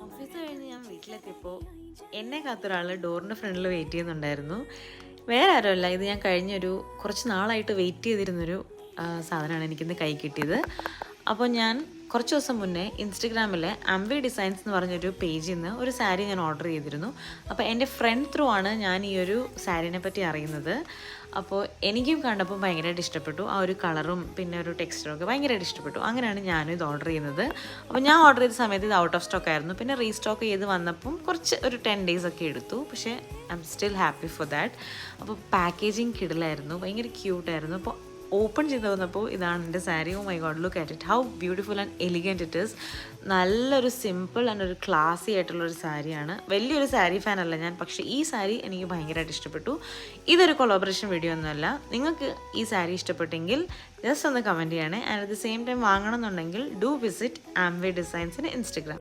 Office കഴിഞ്ഞ് ഞാൻ വീട്ടിലെത്തിയപ്പോൾ എന്നെ കാത്തൊരാൾ ഡോറിൻ്റെ ഫ്രണ്ടിൽ വെയിറ്റ് ചെയ്യുന്നുണ്ടായിരുന്നു. വേറെ ആരുമല്ല, ഇത് ഞാൻ കഴിഞ്ഞൊരു കുറച്ച് നാളായിട്ട് വെയിറ്റ് ചെയ്തിരുന്നൊരു സാധനമാണ് എനിക്കിന്ന് കൈ കിട്ടിയത്. അപ്പോൾ ഞാൻ കുറച്ച് ദിവസം മുന്നേ ഇൻസ്റ്റഗ്രാമിൽ ആംവേ ഡിസൈൻസ് എന്ന് പറഞ്ഞൊരു പേജിൽ നിന്ന് ഒരു സാരി ഞാൻ ഓർഡർ ചെയ്തിരുന്നു. അപ്പോൾ എൻ്റെ ഫ്രണ്ട് ത്രൂ ആണ് ഞാൻ ഈ ഒരു സാരീനെ പറ്റി അറിയുന്നത്. അപ്പോൾ എനിക്കും കണ്ടപ്പോൾ ഭയങ്കരമായിട്ട് ഇഷ്ടപ്പെട്ടു. ആ ഒരു കളറും പിന്നെ ഒരു ടെക്സ്ചറും ഒക്കെ ഭയങ്കരമായിട്ട് ഇഷ്ടപ്പെട്ടു. അങ്ങനെയാണ് ഞാനും ഇത് ഓർഡർ ചെയ്യുന്നത്. അപ്പോൾ ഞാൻ ഓർഡർ ചെയ്ത സമയത്ത് ഇത് ഔട്ട് ഓഫ് സ്റ്റോക്ക് ആയിരുന്നു. പിന്നെ റീസ്റ്റോക്ക് ചെയ്ത് വന്നപ്പം കുറച്ച് ഒരു 10 days ഒക്കെ എടുത്തു. പക്ഷേ I am still happy for that. അപ്പോൾ പാക്കേജിങ് കിടിലായിരുന്നു, ഭയങ്കര ക്യൂട്ടായിരുന്നു. അപ്പോൾ ഓപ്പൺ ചെയ്ത് വന്നപ്പോൾ ഇതാണ് എൻ്റെ sari. Oh my God, look at it, how beautiful and elegant it is. നല്ലൊരു സിമ്പിൾ ആൻഡ് ഒരു ക്ലാസി ആയിട്ടുള്ളൊരു സാരിയാണ്. വലിയൊരു സാരി ഫാൻ അല്ല ഞാൻ, പക്ഷേ ഈ സാരി എനിക്ക് ഭയങ്കരമായിട്ട് ഇഷ്ടപ്പെട്ടു. ഇതൊരു കൊളാബറേഷൻ വീഡിയോ ഒന്നുമല്ല. നിങ്ങൾക്ക് ഈ സാരി ഇഷ്ടപ്പെട്ടെങ്കിൽ ജസ്റ്റ് ഒന്ന് കമൻറ്റ് ചെയ്യണേ. And at the same time വാങ്ങണം എന്നുണ്ടെങ്കിൽ ഡു വിസിറ്റ് ആംവേ ഡിസൈൻസിൻ്റെ ഇൻസ്റ്റഗ്രാം.